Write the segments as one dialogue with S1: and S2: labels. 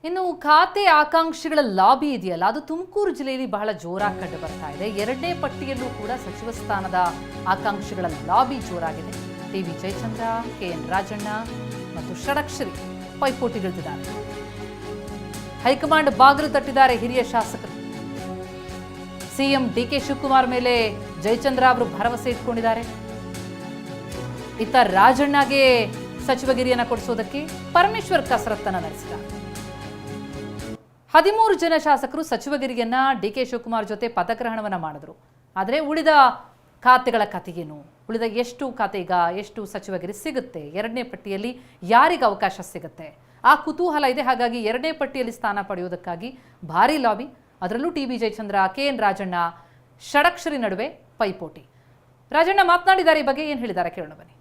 S1: ಇನ್ನು ಖಾತೆ ಆಕಾಂಕ್ಷಿಗಳ ಲಾಬಿ ಇದೆಯಲ್ಲ, ಅದು ತುಮಕೂರು ಜಿಲ್ಲೆಯಲ್ಲಿ ಬಹಳ ಜೋರಾಗಿ ಕಂಡು ಬರ್ತಾ ಇದೆ. ಎರಡನೇ ಪಟ್ಟಿಯಲ್ಲೂ ಕೂಡ ಸಚಿವ ಸ್ಥಾನದ ಆಕಾಂಕ್ಷಿಗಳ ಲಾಬಿ ಜೋರಾಗಿದೆ. ಟಿ.ಬಿ. ಜಯಚಂದ್ರ, ಕೆ.ಎನ್. ರಾಜಣ್ಣ ಮತ್ತು ಷಡಕ್ಷರಿ ಪೈಪೋಟಿಗಿಳಿದಿದ್ದಾರೆ. ಹೈಕಮಾಂಡ್ ಬಾಗಿಲು ತಟ್ಟಿದ್ದಾರೆ ಹಿರಿಯ ಶಾಸಕರು. ಸಿಎಂ ಡಿ.ಕೆ. ಶಿವಕುಮಾರ್ ಮೇಲೆ ಜಯಚಂದ್ರ ಅವರು ಭರವಸೆ ಇಟ್ಕೊಂಡಿದ್ದಾರೆ. ಇತ್ತ ರಾಜಣ್ಣಗೆ ಸಚಿವಗಿರಿಯನ್ನು ಕೊಡಿಸೋದಕ್ಕೆ ಪರಮೇಶ್ವರ್ ಕಸರತ್ತನ್ನು ನಡೆಸಿದ್ದಾರೆ. 13 ಜನ ಶಾಸಕರು ಸಚಿವಗಿರಿಯನ್ನ ಡಿ.ಕೆ. ಶಿವಕುಮಾರ್ ಜೊತೆ ಪದಗ್ರಹಣವನ್ನ ಮಾಡಿದ್ರು. ಆದರೆ ಉಳಿದ ಖಾತೆಗಳ ಕಥೆಯೇನು, ಉಳಿದ ಎಷ್ಟು ಖಾತೆ ಈಗ ಎಷ್ಟು ಸಚಿವಗಿರಿ ಸಿಗುತ್ತೆ, ಎರಡನೇ ಪಟ್ಟಿಯಲ್ಲಿ ಯಾರಿಗೆ ಅವಕಾಶ ಸಿಗುತ್ತೆ, ಆ ಕುತೂಹಲ ಇದೆ. ಹಾಗಾಗಿ ಎರಡನೇ ಪಟ್ಟಿಯಲ್ಲಿ ಸ್ಥಾನ ಪಡೆಯೋದಕ್ಕಾಗಿ ಭಾರಿ ಲಾಬಿ. ಅದರಲ್ಲೂ ಟಿ.ಬಿ. ಜಯಚಂದ್ರ, ಕೆ.ಎನ್. ರಾಜಣ್ಣ, ಷಡಕ್ಷರಿ ನಡುವೆ ಪೈಪೋಟಿ. ರಾಜಣ್ಣ ಮಾತನಾಡಿದ್ದಾರೆ, ಈ ಬಗ್ಗೆ ಏನು ಹೇಳಿದ್ದಾರೆ ಕೇಳೋಣ ಬನ್ನಿ.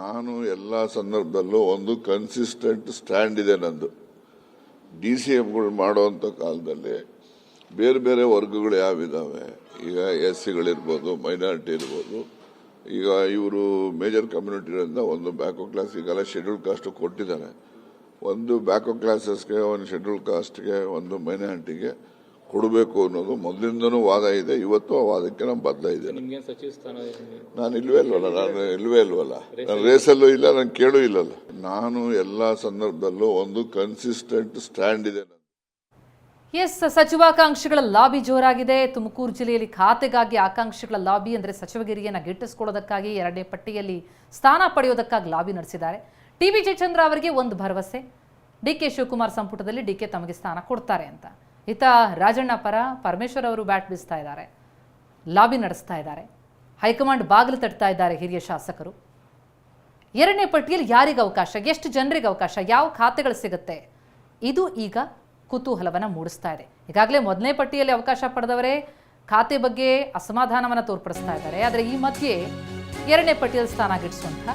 S2: ನಾನು ಎಲ್ಲ ಸಂದರ್ಭದಲ್ಲೂ ಒಂದು ಕನ್ಸಿಸ್ಟೆಂಟ್ ಸ್ಟ್ಯಾಂಡ್ ಇದೆ ನಂದು. DCMಗಳು ಮಾಡುವಂಥ ಕಾಲದಲ್ಲಿ ಬೇರೆ ಬೇರೆ ವರ್ಗಗಳು ಯಾವಿದಾವೆ, ಈಗ SCಗಳಿರ್ಬೋದು, ಮೈನಾರಿಟಿ ಇರ್ಬೋದು. ಈಗ ಇವರು ಮೇಜರ್ ಕಮ್ಯುನಿಟಿಯಿಂದ ಒಂದು ಬ್ಯಾಕೋ ಕ್ಲಾಸ್, ಈಗೆಲ್ಲ ಶೆಡ್ಯೂಲ್ ಕಾಸ್ಟ್ ಕೊಟ್ಟಿದ್ದಾನೆ. ಒಂದು ಬ್ಯಾಕೋ ಕ್ಲಾಸಸ್ಗೆ, ಒಂದು ಶೆಡ್ಯೂಲ್ ಕಾಸ್ಟ್ಗೆ, ಒಂದು ಮೈನಾರಿಟಿಗೆ ಕೊಡಬೇಕು ಅನ್ನೋದು ಮೊದಲಿಂದನೂ ವಾದ ಇದೆ. ಇವತ್ತು ಆ ವಾದಕ್ಕೆ ನಾನು ಬದ್ಧ ಇದ್ದೇನೆ. ನಾನು ಇಲ್ವೇ ಇಲ್ವಲ್ಲ, ನಾನು ರೇಸಲ್ಲೂ ಇಲ್ಲ, ನಾನು ಕೇಳೂ ಇಲ್ಲಲ್ಲ. ನಾನು ಎಲ್ಲ ಸಂದರ್ಭದಲ್ಲೂ ಒಂದು ಕನ್ಸಿಸ್ಟೆಂಟ್ ಸ್ಟ್ಯಾಂಡ್ ಇದೆ.
S1: ಎಸ್, ಸಚಿವಾಕಾಂಕ್ಷಿಗಳ ಲಾಬಿ ಜೋರಾಗಿದೆ. ತುಮಕೂರು ಜಿಲ್ಲೆಯಲ್ಲಿ ಖಾತೆಗಾಗಿ ಆಕಾಂಕ್ಷಿಗಳ ಲಾಬಿ ಅಂದರೆ ಸಚಿವಗಿರಿಯನ್ನು ಗಿಟ್ಟಿಸಿಕೊಳ್ಳೋದಕ್ಕಾಗಿ ಎರಡನೇ ಪಟ್ಟಿಯಲ್ಲಿ ಸ್ಥಾನ ಪಡೆಯೋದಕ್ಕಾಗಿ ಲಾಬಿ ನಡೆಸಿದ್ದಾರೆ. ಟಿ.ಬಿ. ಜಯಚಂದ್ರ ಅವರಿಗೆ ಒಂದು ಭರವಸೆ, ಡಿ.ಕೆ. ಶಿವಕುಮಾರ್ ಸಂಪುಟದಲ್ಲಿ ಡಿ.ಕೆ. ತಮಗೆ ಸ್ಥಾನ ಕೊಡ್ತಾರೆ ಅಂತ. ಇತ್ತ ರಾಜಣ್ಣ ಪರ ಪರಮೇಶ್ವರ್ ಅವರು ಬ್ಯಾಟ್ ಬೀಸ್ತಾ ಇದ್ದಾರೆ, ಲಾಬಿ ನಡೆಸ್ತಾ ಇದ್ದಾರೆ. ಹೈಕಮಾಂಡ್ ಬಾಗಿಲು ತಟ್ತಾ ಇದ್ದಾರೆ ಹಿರಿಯ ಶಾಸಕರು. ಎರಡನೇ ಪಟ್ಟಿಯಲ್ಲಿ ಯಾರಿಗೆ ಅವಕಾಶ, ಎಷ್ಟು ಜನರಿಗೆ ಅವಕಾಶ, ಯಾವ ಖಾತೆಗಳು ಸಿಗುತ್ತೆ, ಇದು ಈಗ ಕುತೂಹಲವನ್ನು ಮೂಡಿಸ್ತಾ ಇದೆ. ಈಗಾಗಲೇ ಮೊದಲನೇ ಪಟ್ಟಿಯಲ್ಲಿ ಅವಕಾಶ ಪಡೆದವರೇ ಖಾತೆ ಬಗ್ಗೆ ಅಸಮಾಧಾನವನ್ನು ತೋರ್ಪಡಿಸ್ತಾ ಇದ್ದಾರೆ. ಆದರೆ ಈ ಮಧ್ಯೆ ಎರಡನೇ ಪಟ್ಟಿಯಲ್ಲಿ ಸ್ಥಾನ ಗಿಟ್ಟಿಸುವಂಥ